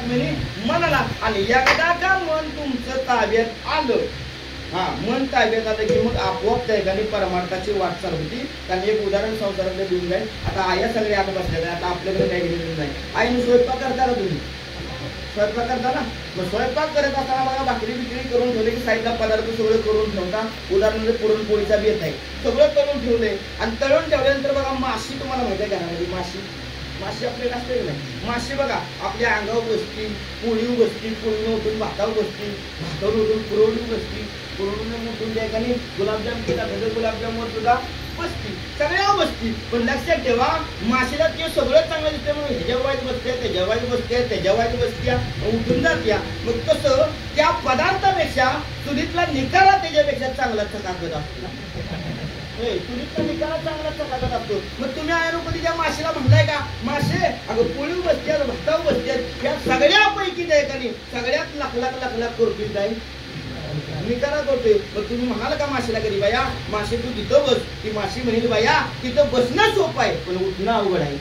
बातमीने मनाला आणि एकदा का मन तुमचं ताब्यात आलं, हा मन ताब्यात आलं की मग आपोआप त्या ठिकाणी परमार्थाची वाटचाल होती. कारण एक उदाहरण संसारातलं देऊन जाईल. आता आया सगळे आता बसल्या, आता आपल्याकडे काही घेऊन जाईल. आईने स्वयंपाक करता का तुम्ही? स्वयंपाक करता ना. मग स्वयंपाक करत असताना बघा भाकरी बिकरी करून ठेवले की साईडला पदार्थ सगळं करून ठेवता. उदाहरणार्थ पुरणपोळीचा बेत आहे, सगळं करून ठेवलंय. आणि तळून ठेवल्यानंतर बघा माशी, तुम्हाला माहिती आहे घरामध्ये माशी आपल्याला असते की नाही? माशी बघा आपल्या अंगावर बसती, पोळीवर बसती, पोळीनं उठून भातावर बसती, भातावर उठून पुरवणीवर बसती, पुरवणीनं उठून त्या ठिकाणी गुलाबजाम केला तर गुलाबजामवर सुद्धा बसती, सगळ्यावर बसती. पण लक्षात ठेवा, माशीला ते सगळं चांगलं दिसते म्हणून ह्याच्या वाईट बसते, त्याच्या वाईट बसते, त्याच्या वाईट बसत्या, उठून जात्या. मग तसं त्या पदार्थापेक्षा चुलीतला निकाला त्याच्यापेक्षा चांगला चकाकत असतो. चुलीतला निकाला चांगला चकाकत असतो. मग तुम्ही आयुर्वेदिकच्या माशीला म्हणताय का, मासे अगं पोळी बसत्यात, भातावर बसत्यात, या सगळ्यापैकी त्या ठिकाणी सगळ्यात लाख लाख करतोय काय निकाला करतोय. मग तुम्ही म्हणाल का माशीला कधी, बाया माशी तू तिथं बस. ती माशी म्हणेल, बाया तिथं बसणं सोपं आहे पण उठणं अवघड आहे.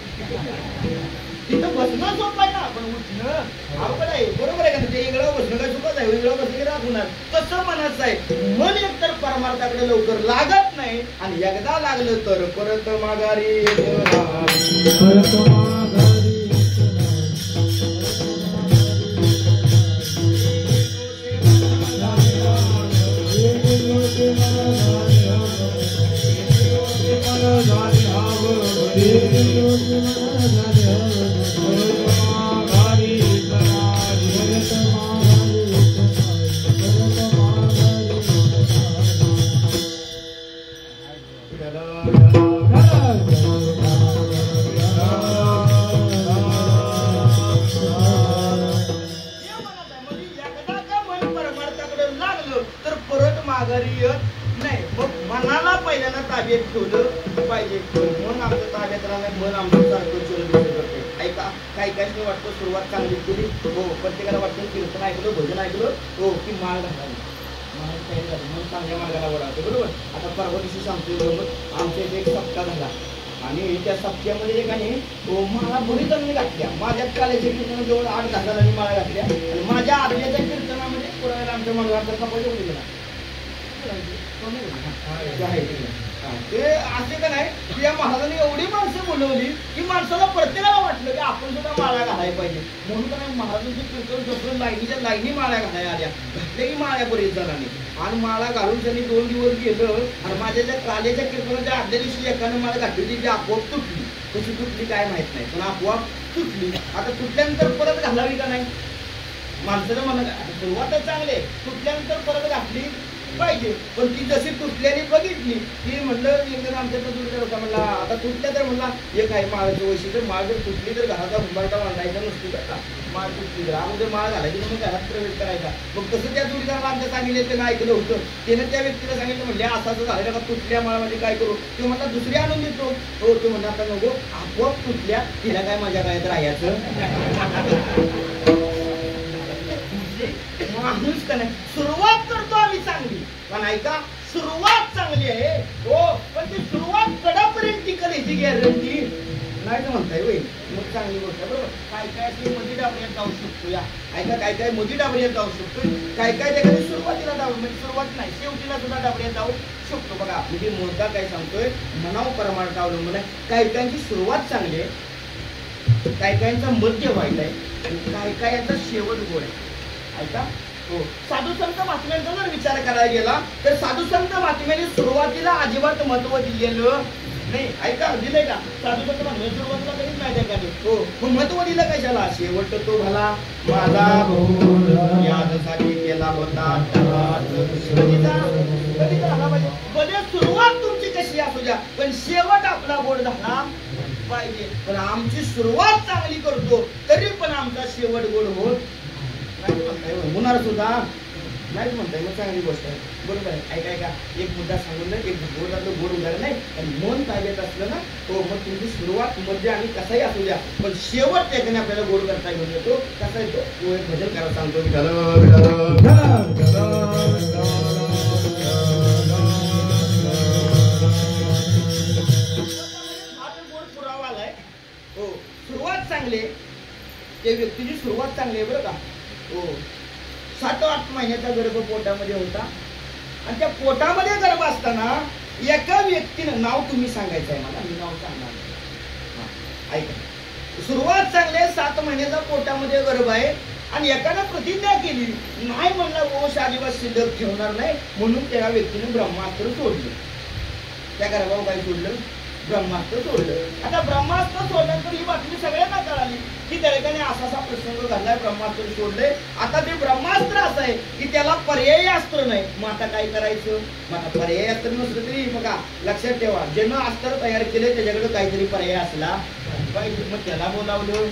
तिथं बसणं सोपं आहे ना, पण उठणं अवघड आहे. बरोबर आहे का? ते वेगळं बसणं काय सोपंच आहे, वेगळं बसणं की राहत होणार. तसं मनाचं आहे. मन एकतर परमार्थाकडे लवकर लागत नाही आणि एकदा लागलं तर परत माघारी ठेवलं पाहिजे. मन आमचं ताब्यात राहणार, मन आमचं सारखं चोरून करते. ऐका, काही काही वाटतं सुरुवात चांगली केली, हो प्रत्येकाला वाटतं कीर्तन ऐकलं, भजन ऐकलं, हो की माळ घालावी, माळ काही झालं मन चांगल्या मार्गाला वळावते. बरोबर. आता परवा दिवशी सांगतो, आमच्या इथे एक सप्ताह झाला आणि त्या सप्त्यामध्ये एकाने माळा बरी चांगली घातल्या. माझ्या काल्याच्या कीर्तनात जवळ 8-10 जणांनी माळा घातल्या आणि माझ्या आदल्याच्या कीर्तनामध्ये पुरायला आमच्या मनोहर कपाळ एवढी गेला ते असे का नाही की या महाराजांनी एवढी माणसं बोलवली की माणसाला प्रत्येकाला वाटलं की आपण सुद्धा माळा घालायला पाहिजे. म्हणून का नाही महाराजांची कीर्तन जसं लाईनीच्या लाईनी माळ्या घालायला आल्या, घातल्याही माळ्या बरेच जणांनी. आणि माळा घालून त्यांनी 2 दिवस गेलं आणि माझ्या ज्या काल्याच्या कीर्तनाच्या आदल्या दिवशी एकाने माळा घातली होती ती आपोआप तुटली. कशी तुटली काय माहित नाही, पण आपोआप तुटली. आता तुटल्यानंतर परत घालावी का नाही? माणसानं म्हणा सुरुवातच चांगले, तुटल्यानंतर परत घातली पाहिजे. पण ती जशी तुटल्याने बघितली ती म्हणलं एकदम आमच्याकडे तुटल्या होता, म्हणला आता तुटल्या तर म्हणला एक आहे माळाचं वैशिष्ट्य, माळ जर तुटली तर घराचा उंबरटा बांधायचा नसतो का, माळ तुटली तर अगोदर माळ घालायची मग घरात प्रवेश करायचा. मग तसं त्या जोडीदाराला आमच्या सांगितलं, त्यानं ऐकलं होतं, त्यानं त्या व्यक्तीला सांगितलं, म्हणले असं असं झालं का तुटल्या माळ म्हणजे काय करू? तो म्हणला दुसरी आणून देतो. हो तो म्हणला आता नको, आपोआप तुटल्या तिला काय मजा काय राहायचं. माणूस का नाही सुरुवात करतो आम्ही चांगली, पण ऐका सुरुवात चांगली आहे हो, पण ती सुरुवात कडापर्यंत टिकल याची गॅरंटी नाही म्हणताय होय. मग चांगली गोष्ट आहे. बरोबर. काय काय ते मधी डाबऱ्यात जाऊ शकतो. या ऐका, काय काय मधी डाबऱ्यात जाऊ शकतो, काय काय ठिकाणी सुरुवातीला जाऊ, म्हणजे सुरुवात नाही शेवटीला सुद्धा डाबऱ्यात जाऊ शकतो. बघा म्हणजे मुद्दा काय सांगतोय, मनाव परमार्थ अवलंबून आहे. काही काहींची सुरुवात चांगली आहे, काही काहींचा मध्य वाईट आहे, काही काही यांचा शेवट गोड आहे. ऐका हो, साधू संत महात्म्यांचा जर विचार करायला गेला तर साधू संत महात्म्याने सुरुवातीला अजिबात महत्व दिलेलं नाही. ऐका, दिलंय का? साधू संत महात्म्याने सुरुवातीला कधीच नाही द्या का? हो, मग महत्व दिलं कशाला? शेवट तो भला माझा भाऊ यासाठी केला होता भले सुरुवात तुमची कशी असू द्या, पण शेवट आपला गोड झाला पाहिजे. पण आमची सुरुवात चांगली करतो तरी पण आमचा शेवट गोड होत होणार सुद्धा नाही म्हणताय. मग चांगली गोष्ट आहे. बरोबर आहे. ऐकाय का, एक मुद्दा सांगून नाही, एक गोड गोड उदाहरण नाही, पण मन ताब्यात असलं ना हो, मग तुमची सुरुवात मध्ये आणि कसाही असू द्या पण शेवट त्याच्याने आपल्याला गोड करता घेऊन येतो. कसा येतो तो एक भजन करायला सांगतो की गोड पुरावा आलाय हो. सुरुवात चांगली त्या व्यक्तीची सुरुवात चांगली आहे बरं का. हो, 7-8 महिन्याचा गर्भ पोटामध्ये होता आणि त्या पोटामध्ये गर्भ असताना एका व्यक्तीनं, नाव तुम्ही सांगायचं आहे मला, मी नाव सांगणार. ऐका, सुरुवात चांगली आहे, 7 महिन्याचा पोटामध्ये गर्भ आहे आणि एकानं प्रतिज्ञा केली, नाही म्हणला वंश आदिवास शिल्लक ठेवणार नाही, म्हणून त्या व्यक्तीने ब्रह्मास्त्र सोडलं. त्या गर्भावर काय सोडलं? ब्रह्मास्त्र सोडलं. आता ब्रह्मास्त्र सोडल्यानंतर ही बातमी सगळ्यांना कळाली की त्या ठिकाणी असा प्रसंग घडलाय, ब्रह्मास्त्र सोडलंय. आता ते ब्रह्मास्त्र असं आहे की त्याला पर्यायी अस्त्र नाही. मग आता काय करायचं? मग आता पर्यायी अस्त्र नसलं तरी बघा लक्षात ठेवा, ज्यानं अस्त्र तयार केले त्याच्याकडे काहीतरी पर्याय असला पाहिजे. मग त्याला बोलावलं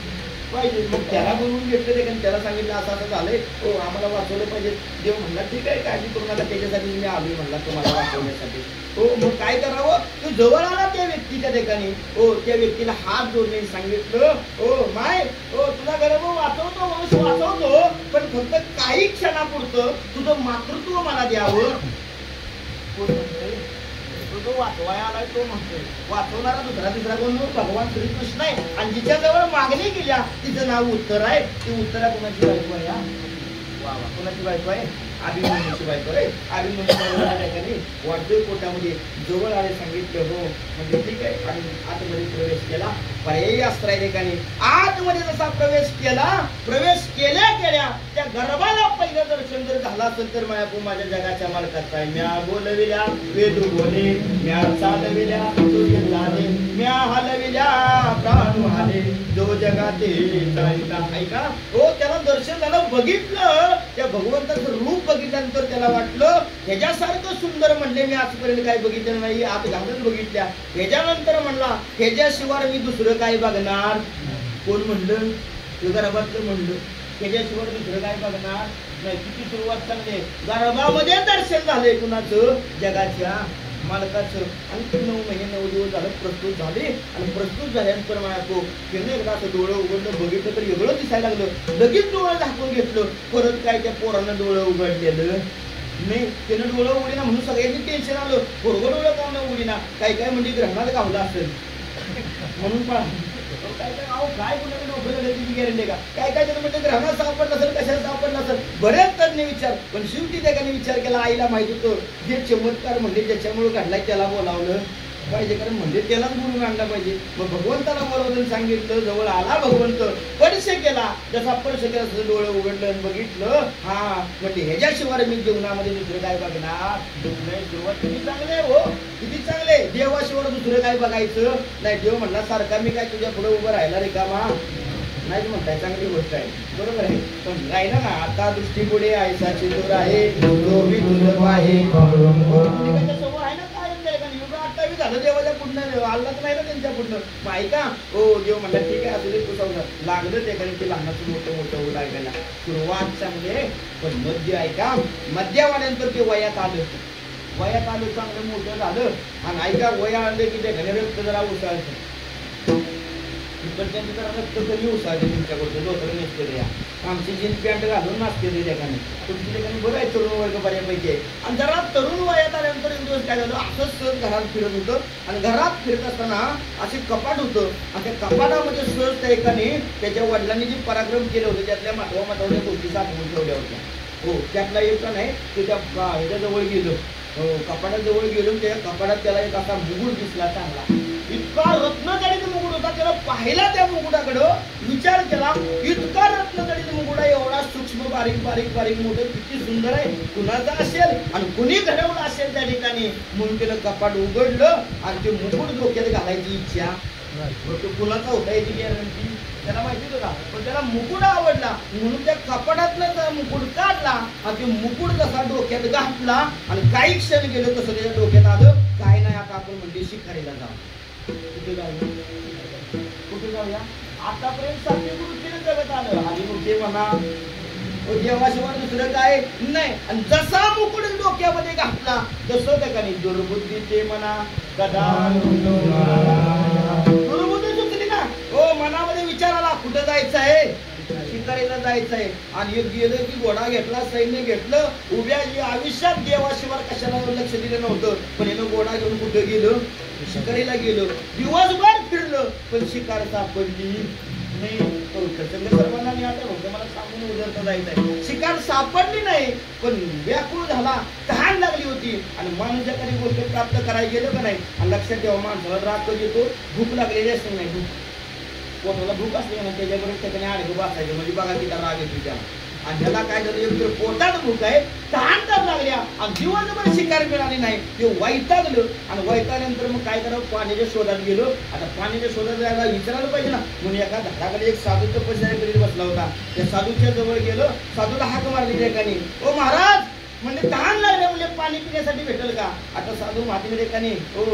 पाहिजे, मग त्याला बोलवून घेतलं ते, त्याला सांगितलं असं असं झालंय, हो आम्हाला वाचवलं पाहिजे. देव म्हणला ठीक आहे, काळजी करू नका, त्याच्यासाठी मी आलोय म्हणला तुम्हाला वाचवण्यासाठी. हो, मग काय करावं? तू जवळ आला त्या व्यक्तीच्या ठिकाणी, हो त्या व्यक्तीला हात जोडले, सांगितलं हो माय, हो तुला गर्भ वाचवतो, वंश वाचवतो, पण फक्त काही क्षणापुरतं तुझं मातृत्व मला द्यावं. कोण म्हणतोय? तो वाचवाया आलाय, तो म्हणतोय. वाचवणारा दुसरा कोण? भगवान श्रीकृष्ण आहे. आणि जिच्या जवळ मागणी केल्या तिचं नाव उत्तर आहे. ती उत्तरा कोणाची बायको आहे? वा वा, कोणाची बायको आहे? अभिमन्यूची बायको आहे. अभिमन्यू वाढतोय पोटामध्ये, जवळ आले, सांगितलं हो म्हणजे ठीक आहे, आणि आतमध्ये प्रवेश केला. पर्यायी अस्त्र आहे ठिकाणी. आतमध्ये जसा प्रवेश केल्या त्या गर्भाला पहिलं दर्शन जर झालं असेल तर माझ्या जगाच्या मालकाचा आहे. म्या बोलविल्या वेदू बोले, म्या चालविल्या सूर्य चाले, म्या हलविल्या प्राण हाले, जो जगाते चालिता. ऐका, हो त्याला दर्शन झालं, बघितलं त्या भगवंताचं रूप बघितल्यानंतर त्याला वाटलं ह्याच्यासारखं सुंदर म्हणले मी आजपर्यंत काही बघितलं नाही, आत घालून बघितल्या. ह्याच्यानंतर म्हणला ह्याच्याशिवाय मी दुसरं काय बघणार? कोण म्हणलं? गर्भातलं म्हणलं, ह्याच्याशिवाय दुसरं काय बघणार नाही. किती सुरुवात चांगली, गर्भामध्ये दर्शन झालंय कुणाचं? जगाच्या मालकाचं. आणि 9 महिने 9 दिवस झालं प्रस्तुत झाले. आणि प्रस्तुत झाल्यानंतर म्हणायचो त्यानं एकदा असं डोळं उघडलं, बघितलं तर एवढं दिसायला लागलं, लगेच डोळं झाकून घेतलं. परत काय त्या पोरानं डोळं उघडलेलं नाही, त्यानं डोळं उघडीना म्हणून सगळ्यांनी टेन्शन आलं, बरोबर डोळं का न उघडीना, काय काय म्हणजे ग्रहणात गावलं असेल म्हणून पहा. काय काय अहो काय कुणाला नोकरी त्याची गॅरंटी का? काय काय त्यानं म्हणजे ग्रहणात सापडलं असेल, कशाला सापडलं असेल, बरेच तज्ञ विचार. पण शेवटी त्याने विचार केला, आईला माहित होतं जे चमत्कार म्हणजे ज्याच्यामुळे घडलाय त्याला बोलावलं पाहिजे, कारण म्हणजे त्यालाच बोलून आणला पाहिजे. मग भगवंताला बोलवलं, सांगितलं, जवळ आला भगवंत, स्पर्श केला. जसा स्पर्श केला तसं डोळं उघडलं आणि बघितलं. हा म्हणजे ह्याच्याशिवाय मी जीवनामध्ये दुसरं काय बघणार? सुरुवात किती चांगले हो, किती चांगले. देवाशिवाय दुसरं काय बघायचं नाही. देव म्हणला सारखा मी काय तुझ्या पुढे उभं राहिला रिकामा नाही म्हणताय, चांगली गोष्ट आहे, बरोबर आहे. पण राहिला ना, आता दृष्टी पुढे ऐसा चिंतूर आहे, दुर्लभ आहे आहे ना. काय झालं देवाच्या पुढनं, आल्लाच नाही ना त्यांच्या पुढनं. मग ऐका, हो देव म्हणला ठीक आहे असू दे, तू समजा लागलं ते कारण की लहानाचं मोठं होऊ लागायला. सुरुवात चांगली आहे, पण मध्य ऐका, मध्यावाल्यानंतर ते वयात आलं चांगलं मोठं झालं. आणि ऐका, वया आलं की त्या घरी रक्त जरा उसळतं, इकडच्यांची जरा रक्त कमी उसाळते तुमच्याकडचं, दोसरं नसते या. आमची जीन्स पॅन्ट घालून नाचते ते ठिकाणी, तुमच्या ठिकाणी बरं आहे, तरुण वर्ग बऱ्यापैकी आहे. आणि जरा तरुण वयात आल्यानंतर एक दिवस काय झालं, असंच सहज घरात फिरत होतं. आणि घरात फिरत असताना असे कपाट होतं, आणि त्या कपाटामध्ये सहज त्या एकाने त्याच्या वडिलांनी जे पराक्रम केलं होतं त्यातल्या महत्वाच्या गोष्टी साठवून ठेवल्या होत्या. हो, त्यातला एक नाही ते त्या ह्याच्याजवळ गेलो, कपाटाजवळ गेलो. त्या कपाटात त्याला एक असा मुकुट दिसला चांगला, इतका रत्नजडित मुकुट होता. त्याला पाहिला, त्या मुकुटाकडं विचार केला, इतका रत्नजडित मुकुट आहे, एवढा सूक्ष्म बारीक बारीक बारीक मोठं, किती सुंदर आहे, कुणाचा असेल आणि कुणी घडवलं असेल त्या ठिकाणी. म्हणून त्याला कपाट उघडलं आणि ते मुकुट डोक्यात घालायची इच्छा. तो कुणाचा होता याची गॅरंटी त्याला माहिती होता, पण त्याला मुकुट आवडला म्हणून त्या कपाटातला मुकुट काढला आणि ते मुकुट जसा डोक्यात घातला आणि काही क्षण गेलं तसं त्याच्या डोक्यात आलं, काय नाही आता आपण म्हणजे शिकारीला जाऊ. कुठे जाऊया? आतापर्यंत सात्विक वृत्तीने जगत आलं, हरिवृत्ती म्हणा, देवाशिवाय दुसरं काय नाही. आणि जसा मुकुट डोक्यामध्ये घातला तसं त्या ठिकाणी दुर्बुद्धीचे म्हणा, कदा दुर्बुद्धी सुचली ना, हो मनामध्ये विचार आला कुठं जायचं आहे, शिकारीला जायचं आहे. आणि एक गेलं की घोडा घेतला, सैन्य घेतलं, उभ्या आयुष्यात देवाशिवाय कशाला लक्ष दिलं नव्हतं, पण यानं घोडा घेऊन कुठं गेलं, शिकारीला गेलं. दिवसभर फिरलं पण शिकार सापडली नाही प्रसंग सर्वांना मी आता होतं मला सांगून उजळता जायचंय. शिकार सापडली नाही पण व्याकुळ झाला, तहान लागली होती आणि माणसाकडे गोष्ट प्राप्त करायला गेलं का नाही. आणि लक्षात ठेवा माणसाला राग कधी येतो, भूक लागलेली असते नाही, भूक पोटाला भूक असते ना त्याच्याबरोबर त्याच्याने आडगं बसायचं म्हणजे बघा किती राग येतो त्याला. आणि ह्याला काय झालं, एक तर पोटात भूक आहे, तहान तर लागल्या आणि दिवसभर शिकार मिळाली नाही. ते वैतागलं आणि वैतागल्यानंतर मग काय करावं, पाण्याच्या शोधात गेलो. आता पाण्याच्या शोधात जायला विचारायला पाहिजे ना, म्हणून एका झाडाकडे एक साधू तपस्या करीत बसला होता. त्या साधूच्या जवळ गेलो, साधूला हाक मारली एकाने, ओ महाराज म्हणजे तहान लागले म्हणजे पाणी पिण्यासाठी भेटेल का. आता साधू महात्मे एकाने हो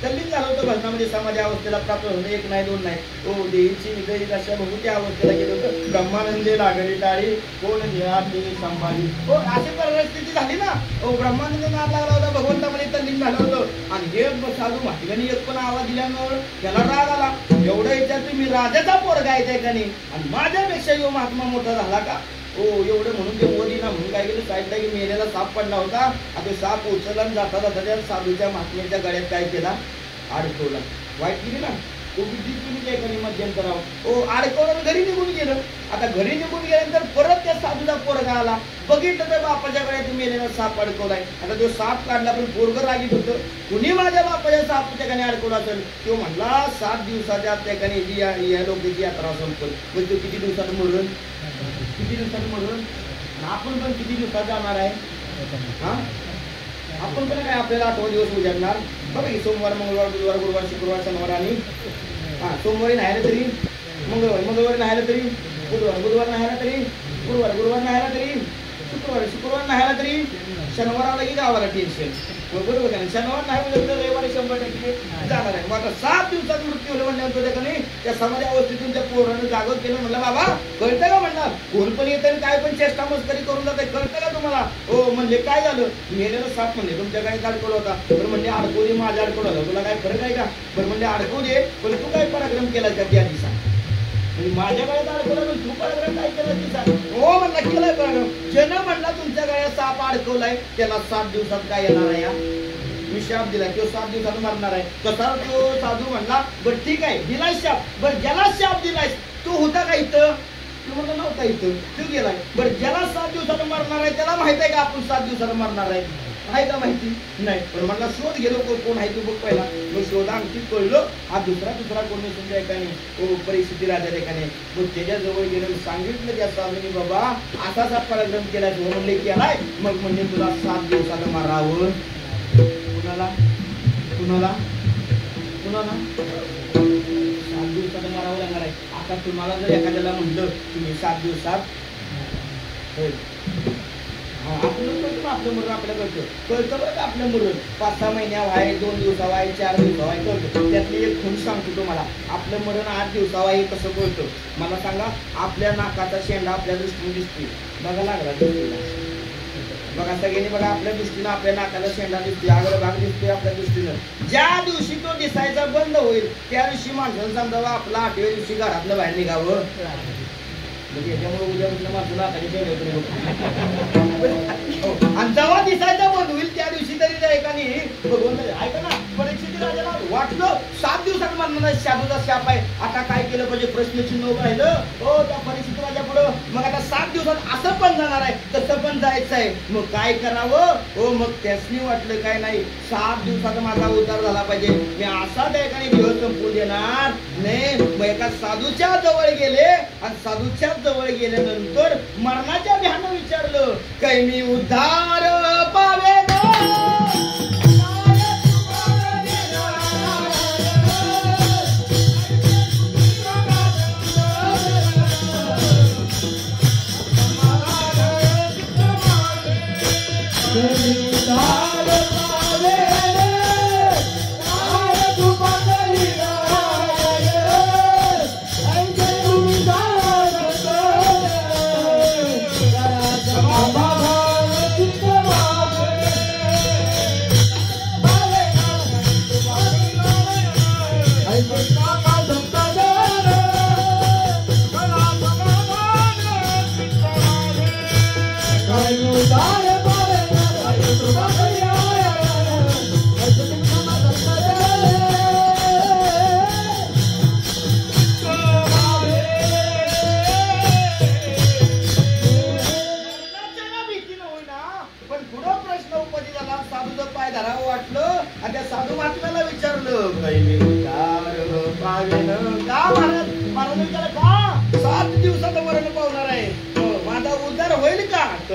तल्लीन झालं होतं भजनामध्ये, समाधी अवस्थेला प्राप्त होणं एक नाही दोन नाही. हो देवीची विदयी अशा बघू त्या अवस्थेला गेलो होतं. ब्रह्मानंदे लागली टाळी कोण ध्यानी संभाळी. हो अशी परिस्थिती झाली ना. हो ब्रह्मानंदे नाद लागला होता, भगवंतामध्ये तल्लीन झालं होतं. आणि हे साधू महात्म्याने एक पण आवाज दिल्यामुळे त्याला राग आला. एवढं याच्यात मी राजाचा पोरगा आहे त्या ठिकाणी आणि माझ्यापेक्षा यो महात्मा मोठा झाला का. हो एवढं म्हणून ते मोदी ना म्हणून काय केलं, साईडला की मेलेला साप पडला होता. आता साप उचलला आणि जाता जाता त्या साधूच्या महात्म्याच्या गळ्यात काय केला, अडकवला. वाईट केली ना, तुम्ही त्या ठिकाणी मध्यंतराव हो अडकवलं, घरी निघून गेलं. आता घरी निघून गेल्यानंतर परत त्या साधूचा पोरगा आला, बघितलं तर बापाच्या गळ्यात मेलेला साप अडकवलाय. आता तो साप काढला पण पोरगं रागीत होतं, कुणी माझ्या बापाच्या साप त्या ठिकाणी अडकवला असेल. तो म्हणला 7 दिवसाच्या त्या ठिकाणी या लोकांची यात्रा संपल. म्हणजे तो किती दिवसात मरण, किती दिवसात मरण, आपण पण किती दिवसात जाणार आहे. हा आपण पण काय आपल्याला 8वा दिवस उजाडणार. बघा की सोमवार मंगळवार बुधवार गुरुवार शुक्रवार शनिवार आणि सोमवारी नाही तरी मंगळवारी नाही तरी बुधवार नाही तरी गुरुवार नाही तरी शुक्रवार नाही तरी शनिवार आला की गावाला टेन्शन. बरोबर आहे, शनिवार नाही म्हणजे रविवारी 100% जाणार आहे. मग आता 7 दिवसात मृत्यू होलं म्हणल्यानंतर त्या ठिकाणी त्या समाधी अवस्थेतून त्या पोरानं जागृत केलं. म्हणलं बाबा कळतं का, म्हणणार कोण पण येतं काय पण चेष्टा मस्करी करून जात, कळतं का तुम्हाला. हो म्हणजे काय झालं, मेलेलं साप म्हणले तुमच्या काही अडकवलं होता. बरं म्हणजे अडकवली, माझ्या अडकवलं होता, तुला काय फरक आहे का. बरं म्हणजे अडकवू दे पण तू काय पराक्रम केला का त्या दिवसात, म्हणजे माझ्या गळ्यात अडकवला तू पराक्रम काय केला दिवसात. हो म्हणला केलाय पराक्रम. जन म्हणला तुमच्या गळ्यात साप अडकवलाय त्याला 7 दिवसात काय येणार आहे, मी शाप दिला तो 7 दिवसात मरणार आहे. तसा तो साधू म्हणला बरं ठीक आहे दिलाय शाप. बरं ज्याला शाप दिलाय तो होता का इथं, तू म्हणला नव्हता इथं, तू गेलाय. बरं ज्याला 7 दिवसात मरणार आहे त्याला माहित आहे का आपण 7 दिवसात मरणार आहे, आहे का माहिती नाही. पण म्हणला शोध गेलो कोण आहे तू बघ पहिला. मग शोधा आणखी कळलं हा दुसरा कोण नसून त्या एकाने परिस्थिती राजा एकाने. मग त्याच्याजवळ गेलं, सांगितलं त्या साधूने बाबा असाच पराक्रम केलाय, तो म्हणले केलाय. मग म्हणजे तुला 7 दिवसाला मारावं. कुणाला कुणाला कुणाला 7 दिवसाला मारावं लागणार आहे. आता तुम्हाला जर एखाद्याला म्हटलं तुम्ही 7 दिवसात आपलं कळतं, आपलं मरण आपल्याला कळतं बरं का. आपलं मरण 5-6 महिन्यावर आहे, 2 दिवसावर आहे, 4 दिवसावर आहे, कळतं. त्यातली एक खूण सांगतो तुम्हाला, आपलं मरण 8 दिवसावर आहे कसं कळतं. मला सांगा, आपल्या नाकाचा शेंडा आपल्या दृष्टीने दिसतोय, बघा लागला दृष्टीला. बघा सगळ्यांनी बघा आपल्या दृष्टीनं आपल्या नाकाला शेंडा दिसतोय, आगळं भाग दिसतोय आपल्या दृष्टीनं. ज्या दिवशी तो दिसायचा बंद होईल त्या दिवशी माणसानं समजावं आपला 8व्या दिवशी घरातलं बाहेर निघावं. याच्यामुळे उद्या म्हटलं माझं नाकाने आणि जेव्हा दिसायचा बंद होईल त्या दिवशी तरी त्या एकाने भगवंत ऐका ना, परीक्षित राजाला वाटलं 7 दिवसात मरणार शादूचा शाप आहे, आता काय केलं पाहिजे प्रश्नचिन्ह राहिलं. हो त्या परीक्षित राजा पुढं मग आता 7 दिवसात असं पण जाणार आहे तसं पण जायचं आहे, मग काय करावं. हो मग त्यासनी वाटलं काय नाही 7 दिवसाचा माझा उद्धार झाला पाहिजे, मी असा त्या एकाने दिवस संपवून देणार नाही. मग एका साधूच्या जवळ गेले आणि साधूच्या जवळ गेल्यानंतर मरणाच्या भ्यानं विचारलं काय मी उद्धार पावे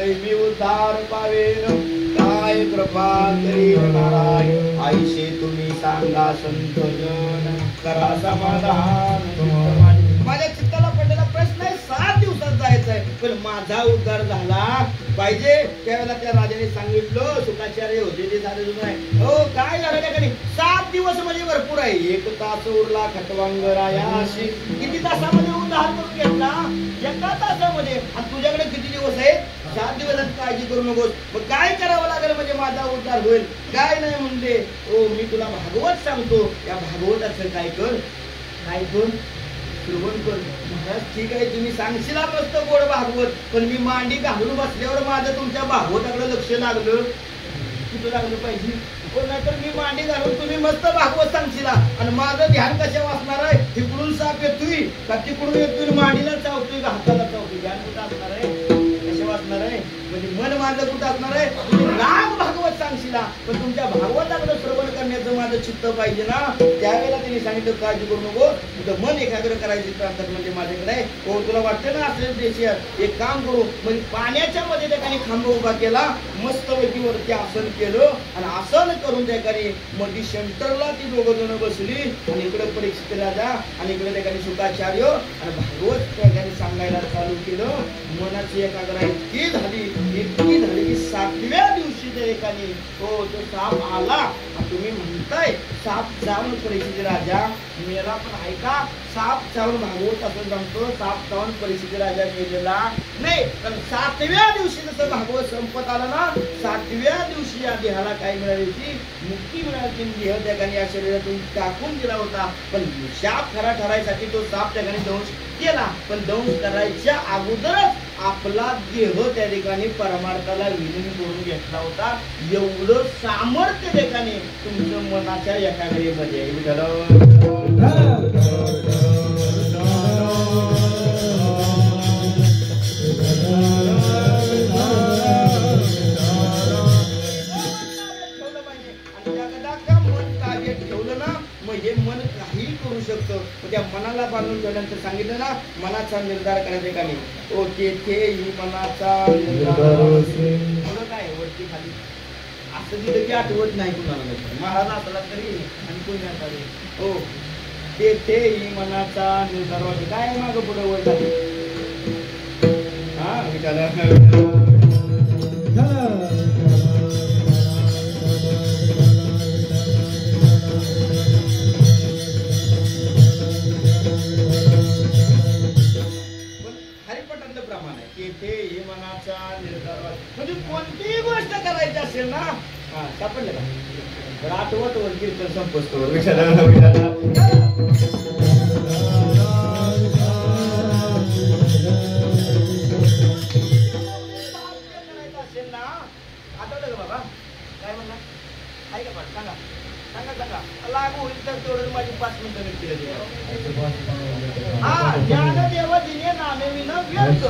होय मी उद्धार पावेन, काय कृपा करील नारायण, आईशे तुम्ही सांगा संत जन, करा समाधान. माझ्या चित्ताला पडलेला प्रश्न आहे, 7 दिवसात जायचं आहे, पण माझा उद्धार झाला पाहिजे. त्यावेळेला त्या राजाने सांगितलं, शुकाचार्य होते ते झाले नाही हो, काय झालं त्या ठिकाणी 7 दिवस म्हणजे भरपूर आहे. 1 तास उरला खटवांगरायाशी, किती तासामध्ये उद्धार करून घेतला? 1 तासामध्ये. आणि तुझ्याकडे किती दिवस आहेत? 7 दिवसात. काळजी करू नकोस. मग काय करावं लागेल म्हणजे माझा उद्धार होईल? काय नाही म्हणते, ओ मी तुला भागवत सांगतो, या भागवताचं काय कर, काय कर, श्रवण कर. महाराज ठीक आहे, तुम्ही सांगशील मस्त गोड भागवत, पण मी मांडी घालून बसल्यावर माझं तुमच्या भागवताकडे लक्ष लागलं, कुठं लागलं पाहिजे? पण नाहीतर मी मांडी घालून तुम्ही मस्त भागवत सांगशील आणि माझं ध्यान कशा वाचणार आहे? तिकडून साप येतोय का तिकडून येतोय, मांडीला चावतोय का हाताला चावतोय? ध्यान कुठं असणार आहे? कशा वाचणार आहे? म्हणजे मन माझं कुठं असणार आहे? तुम्ही राग भागवत सांगशील, पण तुमच्या भागवताकडे श्रवण करण्याचं माझं चित्त पाहिजे ना. त्यावेळेला त्यांनी सांगितलं, काळजी करू नको, तुझं मन एकाग्र करायची ताकद म्हणजे माझ्याकडे आहे. हो तुला वाटतं ना असं देशी, एक काम करू, म्हणजे पाण्याच्या मध्ये त्या ठिकाणी खांब उभा केला, मस्त वरती वरती आसन केलं आणि आसन करून त्या ठिकाणी मध्ये सेंटरला ती दोघं जण बसली आणि इकडे परीक्षित राजा आणि इकडे त्या ठिकाणी शुकाचार्य आणि भागवत त्या ठिकाणी सांगायला चालू केलं. मनाची एकाग्रता इतकी झाली की 7व्या दिवशी त्या ठिकाणी तो साप आला. तुम्ही म्हणताय साप चावून परीक्षित राजा मेला, पण ऐका, साप चावून भागवत असं सांगतो, साप चावून परीक्षित राजा मेलेला नाही. तर 7व्या दिवशी जसं भागवत संपत आलं ना, 7व्या दिवशी या देहाला काय मिळाली होती? मुक्ती मिळाली. देह त्या ठिकाणी या शरीरातून टाकून दिला होता, पण शाप खरा ठरायसाठी तो साप त्या ठिकाणी दंश केला. पण दंश करायच्या अगोदरच आपला देह त्या ठिकाणी परमार्थाला विलीन करून घेतला होता. एवढं सामर्थ्य त्या ठिकाणी तुमचं मनाच्या एकाग्रतेमध्ये आहे. त्या मनाला बांधून ठेवल्यानंतर सांगितलं ना, मनाचा निर्धार करायचा का नाही. ओ तेथे ही मनाचा निर्धार काय वरती खाली असं दिलं की आठवत नाही कुणाला, महाराज असला तरी आणि कोणी असावे. हो तेथे ही मनाचा निर्धार व्हायचा. काय मागं पुढे वर झाली हा विचार म्हणजे कोणतीही गोष्ट करायची असेल ना, हा सापडलं का? तर आठवत वर कीर्तन संपस्तोवर असेल ना, आठवलं का बाबा? काय म्हणणार आहे का? सांगा सांगा सांगा. लागू होईल तर तेवढं माझी 5 मिनिटं निघतील. हा ज्ञानदेव दिने नामेविन व्यर्थ.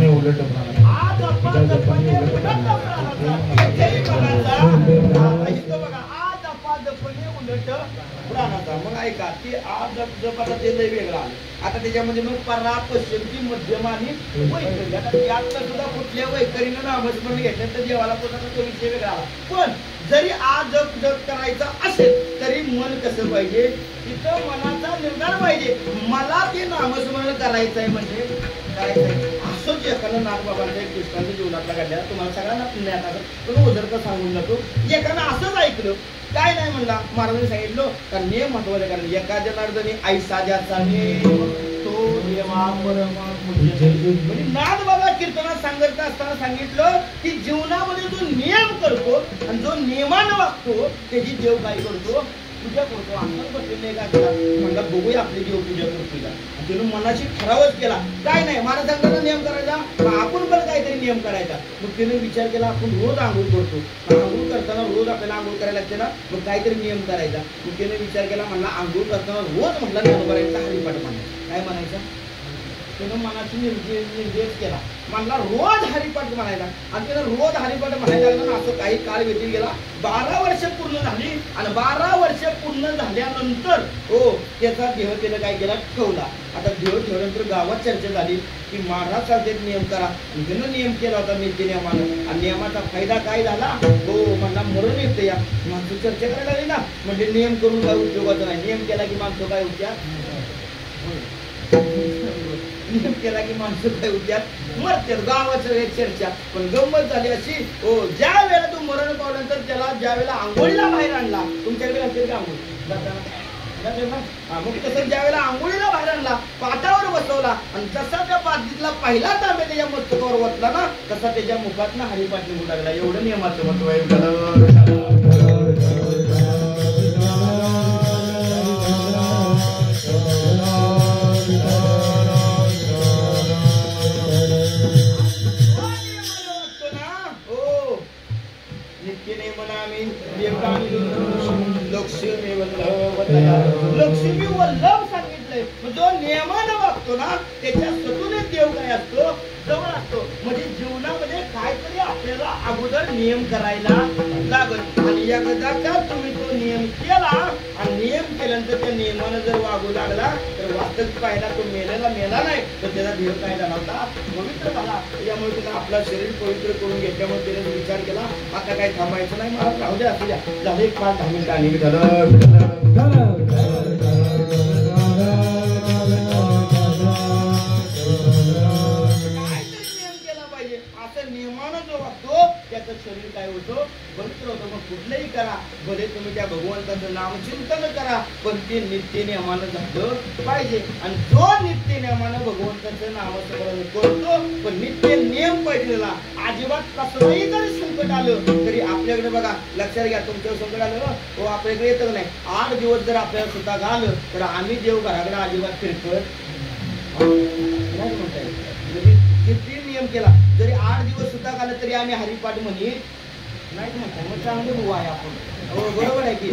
उलट आज आपण उलट प्राणाचा. मग ऐका, ते आज जपाचा ते लय वेगळा. आता त्याच्यामध्ये मग परा पश्चिमची मध्यम आणि वैखरी. आता यातलं सुद्धा कुठल्या वैखरीनं नामस्मरण घेतलं तर देवाला पोटाचा तो विषय वेगळा. पण जरी आज जप जप करायचा असेल तरी मन कसं पाहिजे? तिथं मनाचा निर्धार पाहिजे. मला ते नामस्मरण करायचं आहे म्हणजे करायचं आहे. असंच एकानं नागबाबांच्या एक दृष्टांत जीवनातला काढल्या, तुम्हाला सगळ्यांना पुण्यात आलं पण उजरता सांगून जातो. एकानं असंच ऐकलं, काय नाही म्हणला, महाराजांनी सांगितलं का नियम महत्वाचा. कारण एका जनार्दनी ऐसा ज्याचा नियम तो देवा परमा पूज्य. म्हणजे नाथ बाबा कीर्तनात सांगत असताना सांगितलं की जीवनामध्ये जो नियम करतो आणि जो नियमानं वागतो त्याची देव काय करतो? पूजा करतो. आपण बसलेले का म्हणला बघूया आपली देव पूजा करतो का. तिने मनाशी ठरावच केला, काय नाही महाराजांचा नियम करायचा, आपण पण काहीतरी नियम करायचा. मग तिने विचार केला, आपण रोज आंघोळ करतो, आंघोळ करताना रोज आपल्याला आंघोळ करायला लागते ना, मग काहीतरी नियम करायचा. मग तिने विचार केला, म्हणला आंघोळ करताना रोज म्हटला ज्ञानोबारांचा हरिपाठ म्हणायचा. काय म्हणायचा? त्यानं मनाची निर्देश केला, म्हणला रोज हरिपाठ म्हणायचा. आणि त्यानं रोज हरिपाठ म्हणायला लागला. असं काही काळ व्यतीत गेला. 12 वर्ष पूर्ण झाली आणि 12 वर्ष पूर्ण झाल्यानंतर हो त्याचा देह त्यानं काय केला? ठेवला. आता देव ठेवल्यानंतर गावात चर्चा झाली की महाराज चालते नियम करा. त्यानं नियम केला होता नीती नियमानं आणि नियमाचा फायदा काय झाला हो मला मरण येतं या माणसं चर्चा करायला लागली ना. म्हणजे नियम करून काय उपयोगाचा नाही. नियम केला की माणसं काय होत्या नियम केला की माणसं काय होत्या मरत्यात. गावाचं एक चर्चा. पण गंमत झाली अशी हो ज्या वेळेला तू मरण पावल्यानंतर त्याला ज्या वेळेला आंघोळीला बाहेर आणला तुमच्याकडे असते का आंघोळी मग तसं ज्या वेळेला आंघोळीला बाहेर आणला पाटावर बसवला आणि जसा त्या पाठीतला पहिला तांबे त्याच्या मस्तकावर वतला ना तसा त्याच्या मुखात हरिपाठ निघून लागला. एवढं नियमाचं महत्व आहे. लक्ष्मी वल्लभ सांगितलंय. जो नियमानं वागतो ना त्याच्या सतून देव काय असतो जवळ असतो. म्हणजे जीवनामध्ये काहीतरी आपल्याला अगोदर नियम करायला लागत आणि एकदा का तुम्ही तो नियम केला आणि नियम केल्यानंतर त्या नियमानं जर वागू लागला तर वास्तविक पाहिला तो मेलेला मेला नाही तर त्याचा देव काय झाला होता पवित्र झाला. त्यामुळे त्याला आपला शरीर पवित्र करून घेतल्यामुळे त्याने विचार केला आता काही थांबायचं नाही मला राहू द्या असू द्या झालं एक 5-10 मिनिटं आणि झालं. नियमानं जो वागतो त्याचं शरीर काय होतं पवित्र होतं. मग कुठलंही करा भले तुम्ही त्या भगवंताचं नामचिंतन करा पण ते नित्य नियमानं झालं पाहिजे. आणि जो नित्य नियमानं भगवंताचं नामस्मरण करतो पण नित्य नियम पाहिजेला अजिबात कसलंही जरी संकट आलं तरी आपल्याकडे बघा लक्षात घ्या तुमच्यावर संकट आलं ना तो आपल्याकडे येतच नाही. 8 दिवस जर आपल्याला सुद्धा आलं तर आम्ही देवघराकडे अजिबात फिरकत नाही म्हणता येईल. किती नियम केला जरी 8 दिवस सुद्धा आलं तरी आम्ही हरिपाठ म्हणीत नाही म्हणताय. मग चांगले भाऊ आहे आपण हो बरोबर आहे की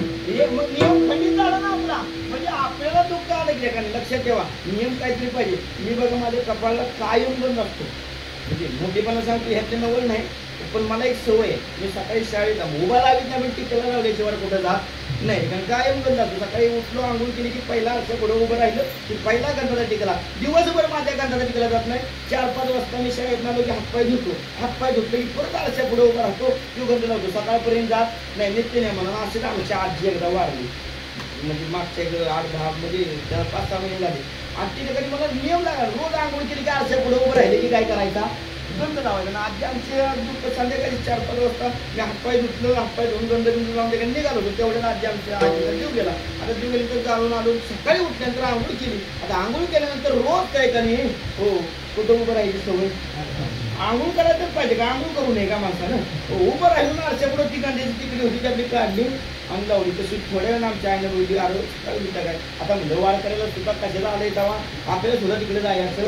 मग नियम खंडित झाला ना आपला. म्हणजे आपल्याला दुःख आलं की एखादं लक्षात ठेवा नियम काहीतरी पाहिजे. मी बघा माझ्या कपाळाला कायम बंद असतो म्हणजे मोठेपणा सांगतो ह्यातले नवल नाही पण मला एक सवय आहे. मी सकाळी शाळेत उभा लावित नाही पण टिकला लावल्याशिवाय कुठं जात नाही कारण कायम बंद जातो. सकाळी उठलो आंघोळ केली की पहिला असं पुढं उभं राहिलं की पहिला गंधाचा टिकला. दिवसभर माझ्या गंधाचा टिकला जात नाही. 4-5 वाजता मी शाळेत आलो की हातपाय धुतो की परत आळच्या पुढे उभा राहतो तो गंध लावतो. सकाळपर्यंत जात नाही नित्य नाही म्हणून असेच आमच्या आजी एकदा वाढली म्हणजे मागच्या 8-10 म्हणजे 5-6 महिने झाले आणि तिने कधी मला नियम लागला रोज आंघोळ केली की आळच्या पुढे उभं राहिले की काय करायचा गंध लावायचा. ना आजी आमचे संध्याकाळी 4-5 वाजता मी हातपाय धुतलं हातपाय धुवून गंध लावून त्याकडे निघालो होतो तेवढ्या आजी आमच्या आजीला जीव गेला. आता जीव गेली तर जाऊन आलो सकाळी उठल्यानंतर आंघोळ केली. आता आंघोळ केल्यानंतर रोज काय का नाही हो कुठं उभं राहायची सवय आंघोळ करायचंच पाहिजे का आंघोळ करू नये का माणसानं उभं राहिलं ना आरच्या पुढं ती कांद्याची तिकडे होती त्यातली काढली आणि लावली. तशी थोड्या वेळा आमच्या आईने बोलली अरे काय काय आता म्हणलं वाढ करायला सुद्धा कशाला आलंय तेव्हा आपल्याला सुद्धा तिकडे जायचं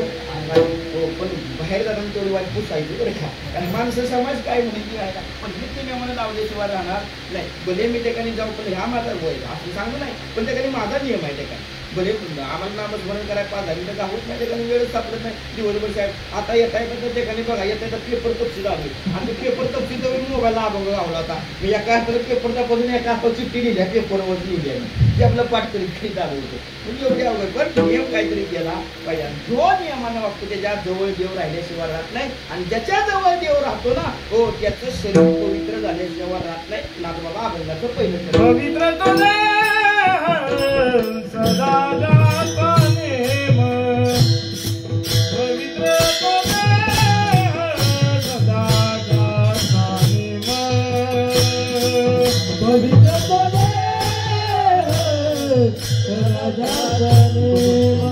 हो पण बाहेर जाताना तेवढी वाट पुसायची बरं का कारण माणसं समाज काय म्हणायची आहे का पण नित्य नियमानं लावल्याशिवाय राहणार नाही. भले मी ठिकाणी जाऊ पण ह्या माझा वय असं सांगू नाही पण त्याकडे माझा नियम आहे ठिकाणी भले आम्हाला नामस्मरण करायला 5-10 मिनिटं गावत नाही ठिकाणी वेळच सापडत नाही दिवसभर साहेब. आता येता येतं त्या ठिकाणी बघा येता येतं पेपर तपशील आली आणि पेपर तपशील तर मोबाईलला अभंग गावला होता. मी एका हाताला पेपर दाखवून एका हातात चिठ्ठी लिहिल्या पेपरवर लिहिली आहे ते आपलं पाठ करीत चालू होतं. म्हणजे एवढी अवघड पण नियम काहीतरी केला पाहिजे. जो नियमानं वागतो त्याच्या जवळ देव राहिल्याशिवाय राहत नाही आणि ज्याच्या जवळ देव राहतो ना हो त्याचं शरीर पवित्र झाल्याशिवाय राहत नाही. नाथ बाबा अभंगाचं पहिलं पवित्र सदा जाता नेम पवित्र सदा जाता नेम पवित्र सदा जाता नेम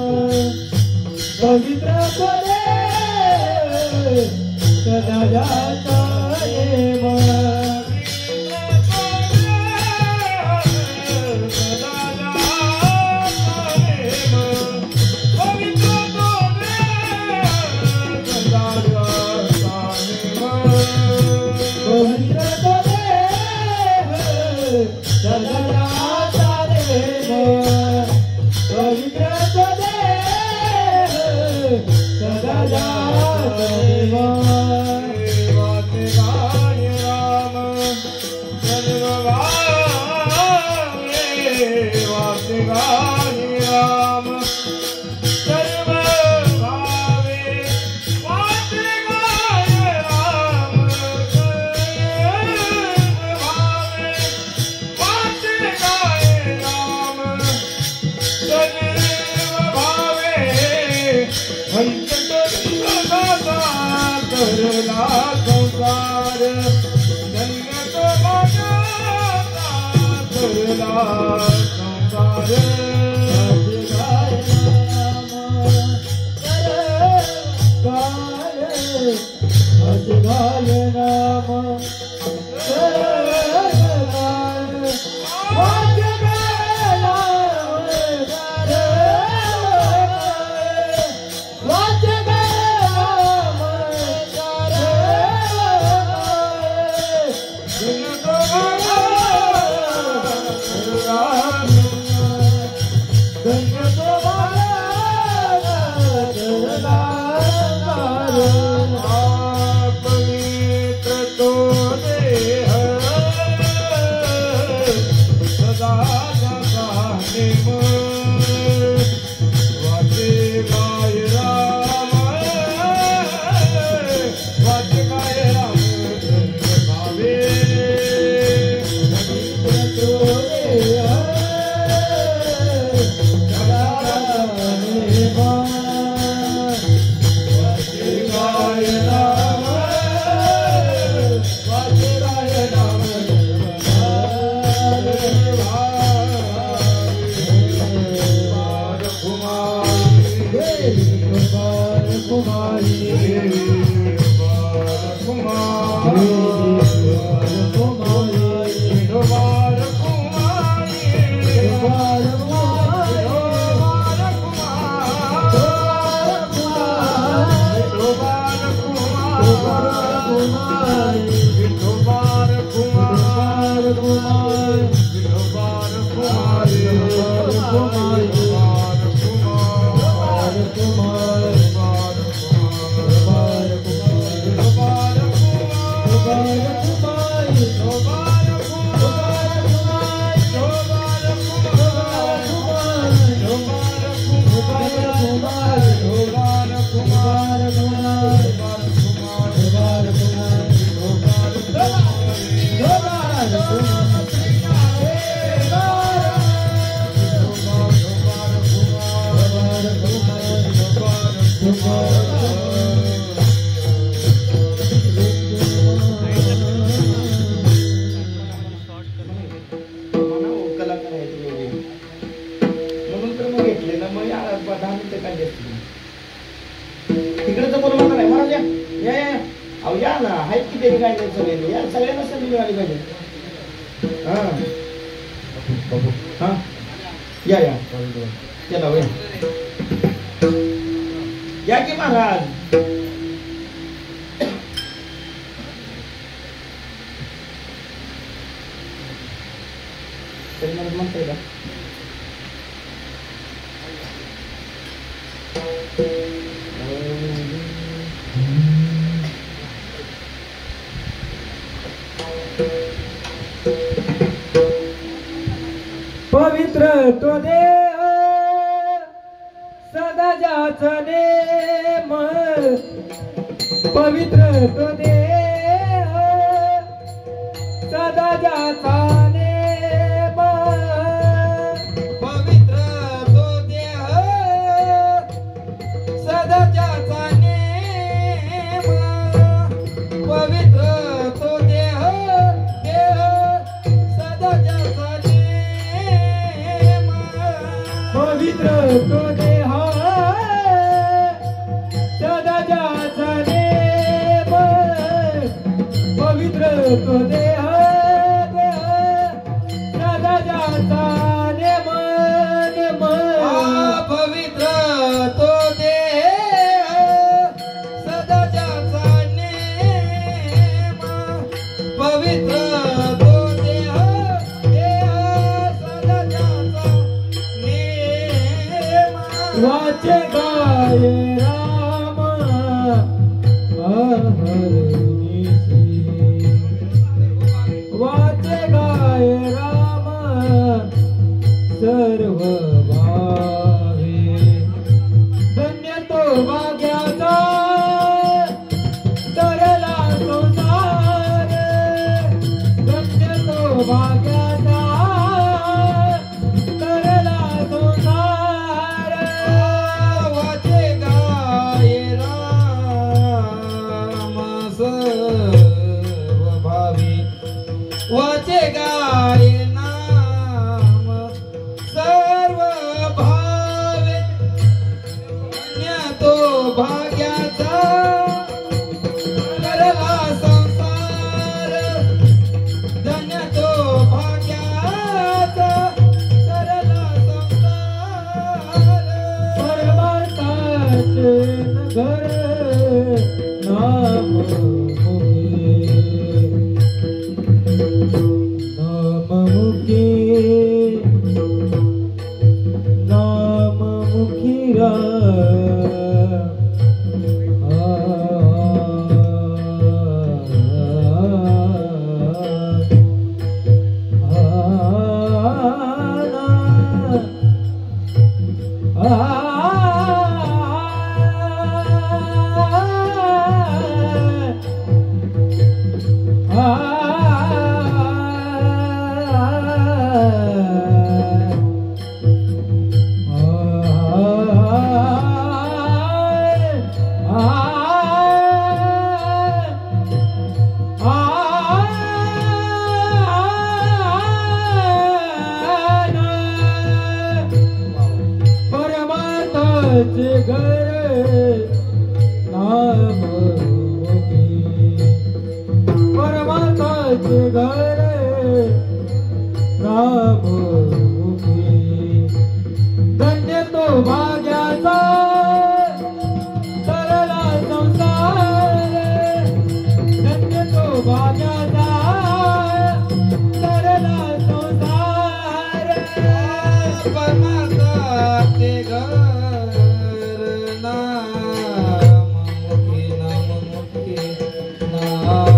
पवित्र सदा जाता नेम राम पंचतत्वाचा करला संसार धन्य तो माझ्याचा करला संसार गाय नाम तिकडचं कोण म्हणणार आहे महाराज या या अहो या ना आहेत किती काय सगळे या सगळ्यांना संधी मिळाली पाहिजे हा या या चला वय या की महाराज तरी मला म्हणताय का पवित्र तो देह सदा ज्याचा नेम पवित्र तो देह सदा ज्याचा नेम पवित्र तो देह सदा ज्याचा नेम पवित्र तो देह सदा ज्याचा पवित्र तो देह सदा ज्याचा नेम पवित्र तो देह सदा ज्याचा नेम पवित्र तो देह सदा ज्याचा नेम पवित्र तो देह सदा ज्याचा वाचे गाय राम हरनिसी वाचे गाय राम सर्व भावे धन्य तो भाग्याचा तरला संसार धन्य तो भाग्याचा तरला संसार वाचे गाय भाग्याचा करला संसार धन्य तो भाग्याचा करला संसार परमार्थाचे नगर नाममुखी परमार्थाचे घर नाममुखी परमार्थाचे घर नाममुखी धन्य तो भाग्याचा तरला संसार धन्य तो भाग्याचा तरला संसार परमार्थाचे घर नाममुखी नाममुखी नाममुखी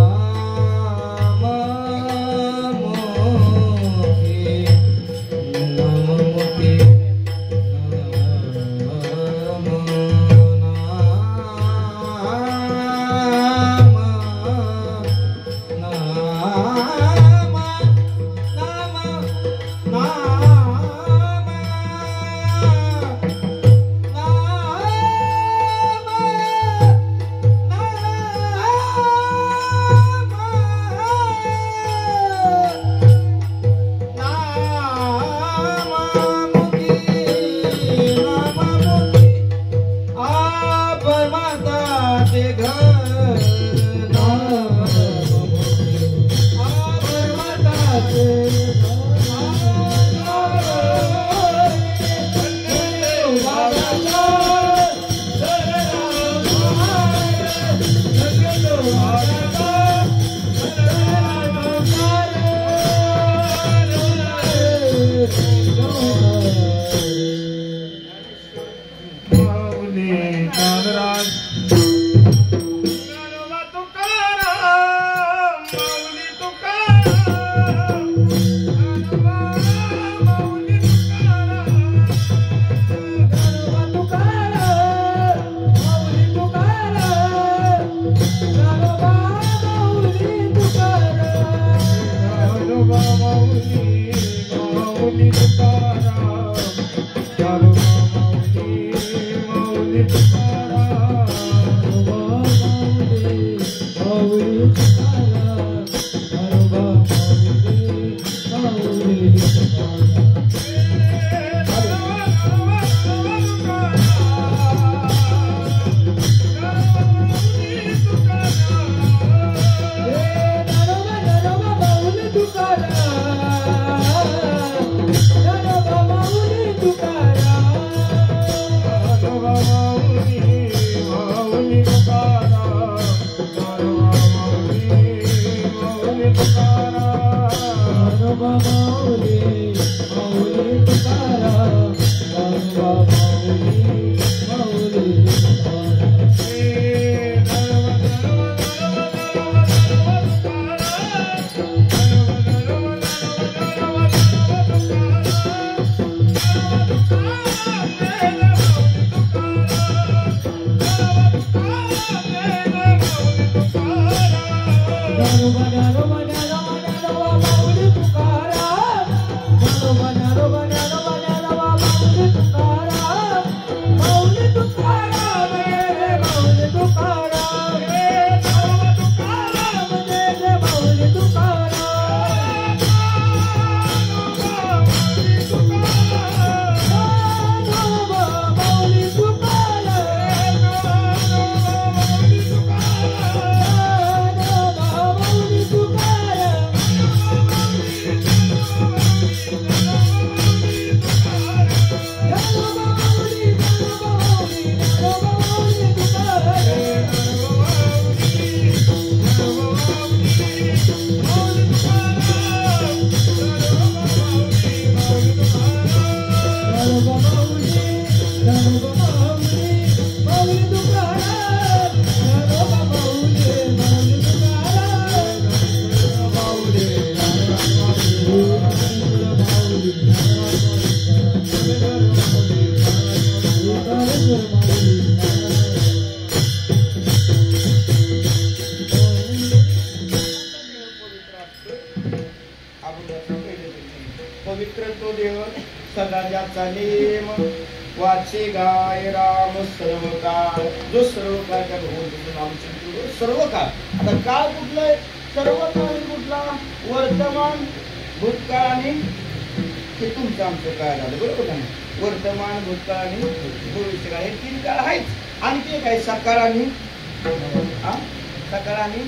माऊली ज्ञानराज असा नेम वाचे गाय राम सर्व काळ. जो सर्व काळ त्या भगवंताचं नाम चिंततो सर्व काळ. आता काळ कुठलं आहे? सर्व काळ कुठला? वर्तमान, भूतकाळ आणि हे तुमचं आमचं काळ झालं, बरोबर का नाही? वर्तमान, भूतकाळ आणि भविष्यकाळ हे तीन काळ आहेत. आणि ते काय? सकाळ आणि सकाळ आणि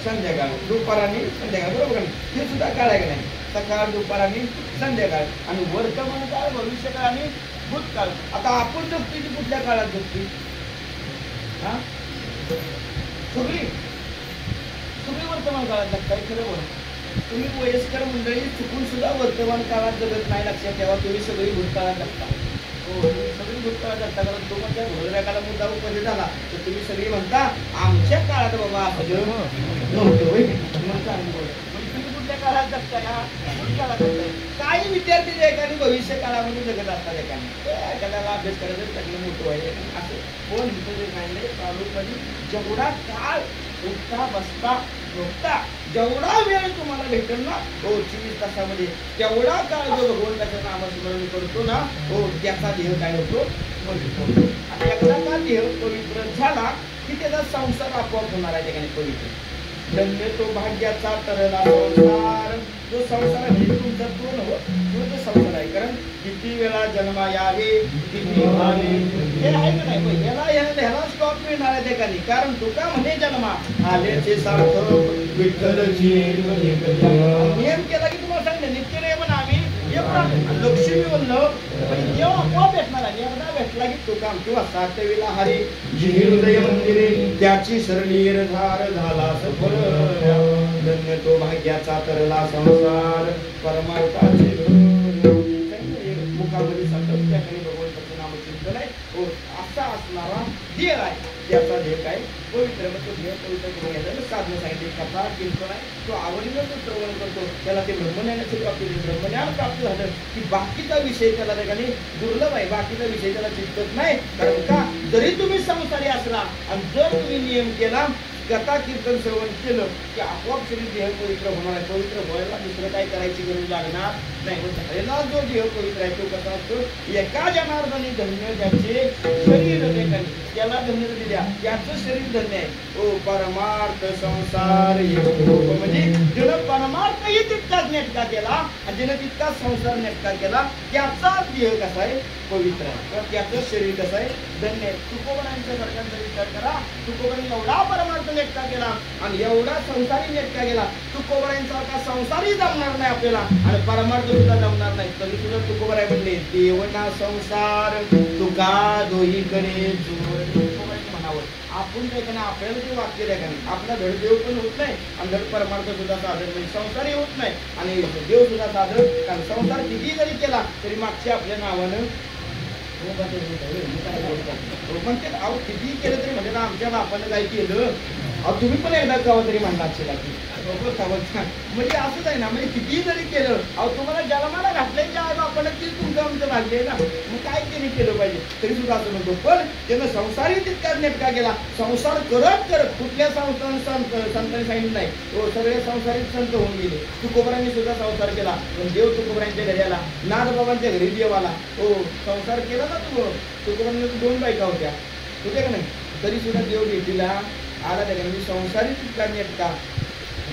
संध्याकाळ, दुपार आणि संध्याकाळ, बरोबर का नाही? हे सुद्धा काळ आहे का नाही? सकाळ, दुपार आणि संध्याकाळ. आणि वर्तमान काळ, भविष्यकाळ आणि भूतकाळ. आता आपण जगतोय ती कुठल्या काळात जगतोय? सगळी सगळी वर्तमान काळात जगताय. खरं बोला, तुम्ही वयस्कर मंडळी चुकून सुद्धा वर्तमान काळात जगत नाही. लक्षात ठेवा, तुम्ही सगळी भूतकाळात जगता. हो, तुम्ही सगळी भूतकाळात जगता. कारण तो म्हणजे घोडऱ्याकाला मुद्दा उपस्थित झाला तर तुम्ही सगळी म्हणता आमच्या काळात बाबा असं नव्हतं. तुम्ही कुठल्या काळात जगताय? भूतकाळात जगताय. काही विद्यार्थी जे एखादी भविष्य काळामध्ये जगत असतात. एखाद्याला अभ्यास करायचं, चांगलं मोठं व्हायचं असं कोण इथं जे सांगितलं चालू कधी जेवढा काळ उठता बसता झोपता जेवढा वेळ तुम्हाला भेटेल ना, हो 24 तासामध्ये, तेवढा काळ जो भगवंताचं नामस्मरण करतो ना, हो त्याचा देह काय होतो? पवित्र होतो. आणि एकदा का देह पवित्र झाला की त्याचा संसार आपोआप होणार आहे. ठिकाणी पवित्र धन्य तो भाग्याचा तरला संसार. जो संसार म्हणजे तुमचा तो नव्ह, तो संसार आहे. कारण किती वेळा जन्मा यावे, किती भावे, हे आहे का नाही? ह्याला स्टॉप मिळणार आहे ठिकाणी. कारण तुका म्हणे जन्मा आल्याचे सार्थक विठ्ठलची नियम केला की तुम्हाला सांगितलं नित्य नियमन आम्ही लक्ष्मी बोललं म्हणजे देव आपोआप भेटणार आहे. एकदा भेटला की तुका किंवा सातवीला हरी हृदय मंदिरे त्याची शरणीर धार झाला सफल. धन्य तो भाग्याचा तरला संसार परमार्थाचे मुखामध्ये सातत्याने भगवंताचं नामचिंतन आहे. हो असा असणारा देह आहे. त्याचा देह काय? पवित्र. मग तो देह पवित्र करून घ्यायचा. साधनं सांगितली, कथा कीर्तन आहे, तो आवडीनं तो श्रवण करतो, त्याला ते ब्रह्मज्ञानाची प्राप्ती होते. ब्रह्मज्ञान प्राप्त झालं की बाकीचा विषय त्याला ठिकाणी दुर्लभ आहे. बाकीचा विषय त्याला चिंतत नाही. कारण का? जरी तुम्ही संसारी असला आणि जर तुम्ही नियम केला, कथा कीर्तन श्रवण केलं की आपोआप शरीर देह पवित्र होणार आहे. पवित्र व्हायला दुसरं काय करायची गरज लागणार नाही. झालेला जो देह पवित्र आहे तो कसा असतो? एका जनार्दनी धन्य ज्याचे शरीर त्याला धन्य दिल्या, त्याचं शरीर धन्य आहे. ओ परमार्थ संसार म्हणजे ज्यानं परमार्थही तितकाच नेटका केला आणि ज्यानं तितका संसार नेटका केला त्याचा देह कसा आहे? पवित्र आहे. तर त्याचं शरीर कसं आहे? धन्य आहे. तुकोबरांच्या सारख्यांचा विचार करा. तुकोबरांनी एवढा परमार्थ नेटका केला आणि एवढा संसारी नेटका केला. तुकोबरांसारखा संसारी जमणार नाही आपल्याला आणि परमार्थ सुद्धा जमणार नाही. तरी सुद्धा तुकोबराय म्हणले देवना संसार तुका दोही करे जोर. म्हणावं आपण काय करणार? आपल्याला ते वाक्य द्या का नाही? आपला धड देव पण होत नाही आणि धड परमार्थ सुद्धा साधन म्हणजे संसारही होत नाही आणि देव सुद्धा साधन. कारण संसार किती जरी केला तरी मागच्या आपल्या नावानं म्हणते अहो किती केलं तरी म्हणजे ना आमच्या बापानं काय केलं. अहो तुम्ही पण एकदा गावा तरी म्हणला असेल की म्हणजे असंच आहे ना. म्हणजे किती जरी केलं, अहो तुम्हाला जन्माला घातलंय ज्या आई बापानं ते तुमचं आमचं भाग्य आहे ना. मग काय त्यांनी केलं पाहिजे? तरी सुद्धा असं म्हणतो. पण त्यानं संसारही तितकाच नेटका केला. संसार करत करत कुठल्या संतांनी सांगितलं नाही. हो सगळे संसारिक संत होऊन गेले. तुकोबरांनी सुद्धा संसार केला. पण देव तुकोबरांच्या घरी आला, नाथबाबांच्या घरी देव आला. हो संसार केला ना तुकोबरांनी 2 बायका होत्या का नाही? तरी सुद्धा देव भेटीला आला. त्याच्यामध्ये संसारी तितका नेटका,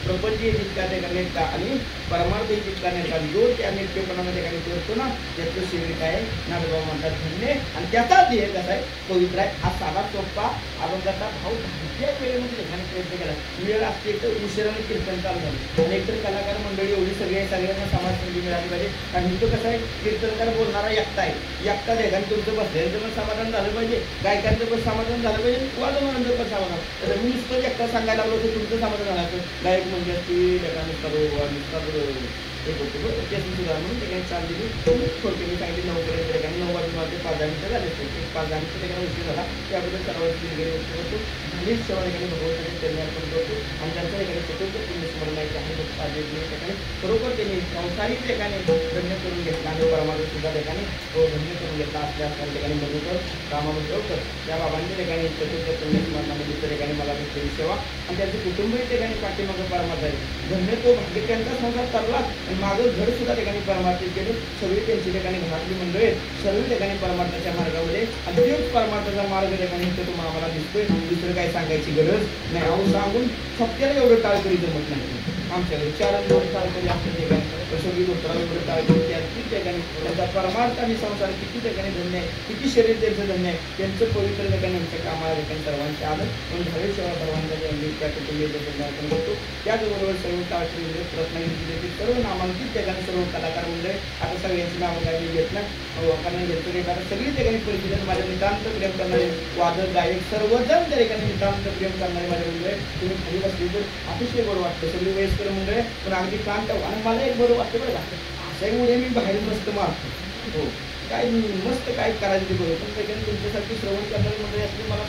प्रपंच जितका त्या नेटका आणि परमार्थ जितका नेटका जो त्या नेटकेपणामध्ये काही करतो ना त्याचं शरीर काय नाथबाबा म्हणतात धन्य आणि त्याचा देह कसा आहे? पवित्र आहे. हा साधा सोप्पा अभंगाचा भाऊ ज्या वेळेमध्ये लिखाण प्रयत्न केला. वेळ असते एक तर उशिराने कीर्तन चालू झालं आणि एकतर कलाकार मंडळी एवढी सगळ्यांना समाज संधी मिळाली पाहिजे. कारण इथं कसं आहे कीर्तनकार बोलणारा एकटा आहे. एकटा द्या कारण तुमचं बसल्याचं पण समाधान झालं पाहिजे, गायकांचं पण समाधान झालं पाहिजे, वादमानांचं पण समाधान. तर मी नुसतं एकटा सांगायला लागलो तर तुमचं समाधान झालं. गायक म्हणजे ती एक होतो त्याची सुद्धा म्हणून ते काही चाललेली थोडके मी सांगितले 9पर्यंत ठिकाणी 9 वाजून 5 मिनिटं झाले. 5-10 मिनिटं ठिकाणी उशीर झाला. त्याबद्दल सर्वांची वगैरे होतो. झालीच सेवा ठिकाणी भगवंताने त्यांनी अर्पण करतो आणि त्यांच्या ठिकाणी स्वतंत्र पुण्यस्मरण आहे आहे ठिकाणी खरोखर त्यांनी संसारिक ठिकाणी धन्य करून घेतला आणि परमार्थ सुद्धा ठिकाणी तो धन्य करून घेतला असल्या ठिकाणी मधुकर कामामध्ये ठेवकर त्या बाबांच्या ठिकाणी चतुर्थ पुण्यस्मरणामध्ये त्या ठिकाणी मला भेटलेली सेवा आणि त्यांचे कुटुंबही ठिकाणी पाठीमागं परमार्थ आहे. धन्य तो भाग्य त्यांचा संसार तरला आणि माझं घर सुद्धा ठिकाणी परमार्थित केलं. सगळी त्यांच्या ठिकाणी घरातली मंडळी सर्व ठिकाणी परमार्थाच्या मार्गामध्ये आणि तेच परमार्थाचा मार्ग ठिकाणी इथं तुम्हाला आम्हाला दिसतोय. दुसरं काय सांगायची गरज नाही. अहो सांगून फक्त्याला एवढं टाळकरी जमत नाही. आमच्याकडे 4 टाळकरी असल्या ठिकाणी सगळी गोष्टाला एवढं टाळकरी किती ठिकाणी त्यांचा परमार्थ आणि संसार किती ठिकाणी धन्य आहे, किती शरीर त्यांचं धन्य आहे. त्यांचं पवित्र ठिकाणी आमच्या कामाला ठिकाणी सर्वांचे आलं पण धावे सेवा सर्वांच्या त्या कुटुंबीय आपण करतो. त्याचबरोबर सर्व टाळकरी रत्नागिरी जिल्ह्यातील सर्व नामांकित ठिकाणी सर्व कलाकार मंडळ आता सगळ्यांची नावं काय मी घेत नाही कारण घेतलं नाही कारण सगळी ठिकाणी परिस्थिती माझ्या नितांत प्रेम करणारे वादक गायक सर्वजण त्या ठिकाणी नितांत प्रेम करणारे माझ्या मंडळ तुम्ही खाली बसली तर अतिशय बरं वाटतं. सगळी वयस्कर मंडळ पण अगदी कांत आणि मला एक बरं वाटतं बरं का अशामुळे मी बाहेर मस्त मारतो. हो काय मस्त काय करायचं ते बरोबर पण त्याच्याने तुमच्यासाठी श्रवण करणारे मंडळी असले मला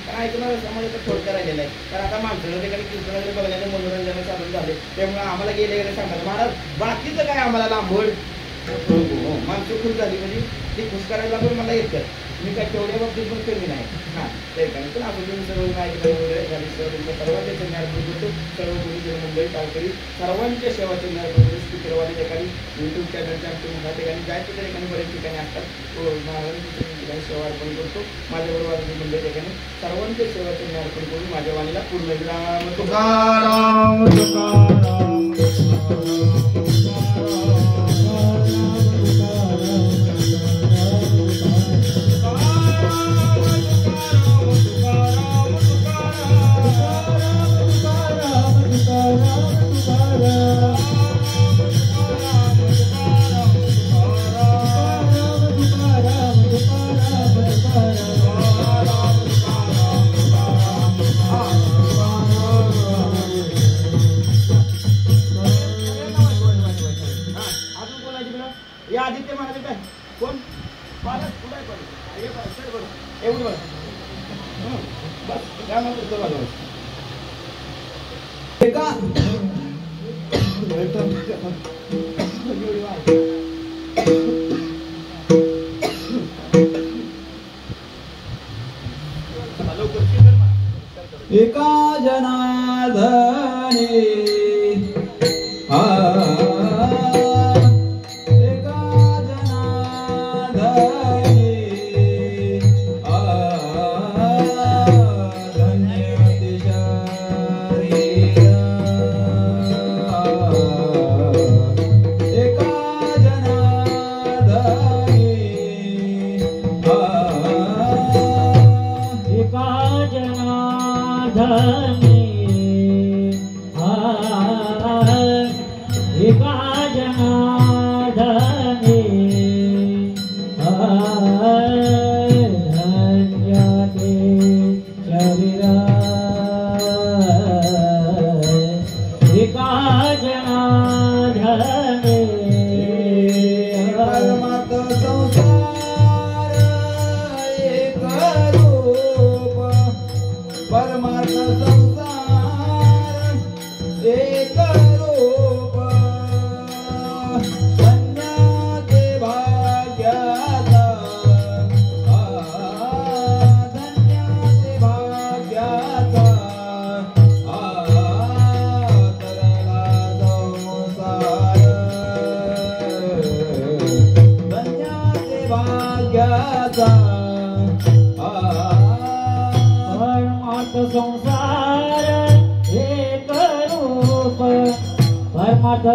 कारण ऐकणार समाजाचा थोडक्या राहिलेला आहे. कारण आता माणसाला ठिकाणी कीर्तनाकडे बघण्याचं मनोरंजन साधन झाले त्यामुळे आम्हाला गेले गेले सांगतात महाराज बाकीचं काय आम्हाला लांबड माणसं खुश झाली म्हणजे ती खुश करायला पण मला येतं. मी काय तेवढ्या बाबतीत पण कमी नाही. हां ते काय पण आपण तुम्ही सर्व माहिती वगैरे झाली सर्वांच्या ज्ञानपूर करतो. सर्व कोणी मुंबई टाळकरी सर्वांच्या सेवाचे ज्ञानपूर स्पीकरवाले ठिकाणी यूट्यूब चॅनलच्या आमच्या मोठ्या ठिकाणी जायच्या ठिकाणी बरेच ठिकाणी असतात. ठिकाणी सेवा अर्पण करतो. माझ्याबरोबर मुंबई ठिकाणी सर्वांच्या सेवाचे ज्ञानपूर करून माझ्या वाणीला पूर्णविराम. तुकाराम तुकाराम आदित्य महाराज काय कोण पालक पुढे एवढं बरं बस काय म्हणतो माझं एका एका जनार्दने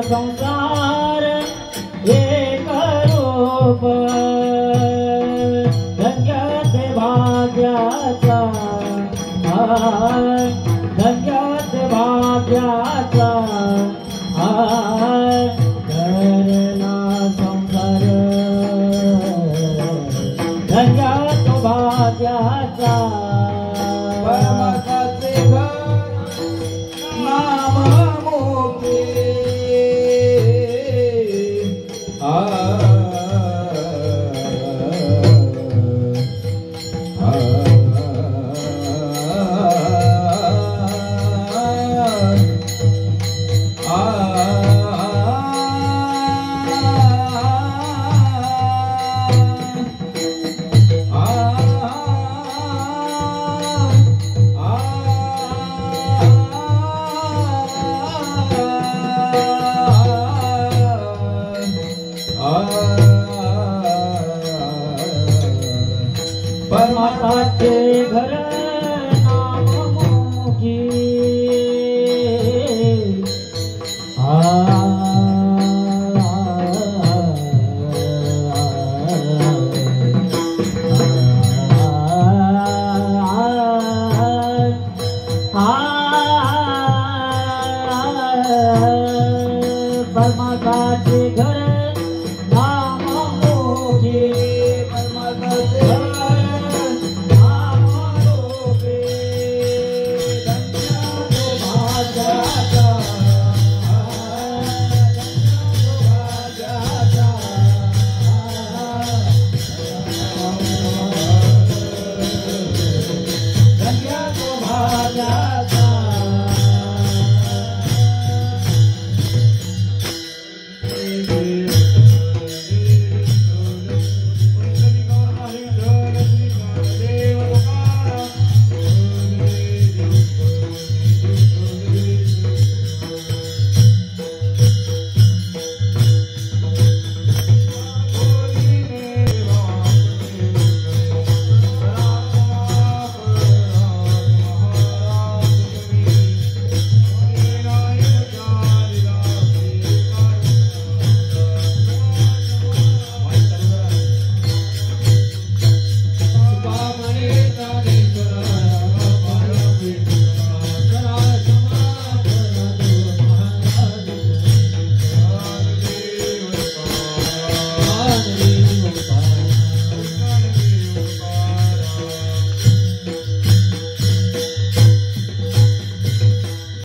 संसार एक रूप धन्यते भाग्याचा धन्यते भाग्याचा धरला संसार धन्यते भाग्याचा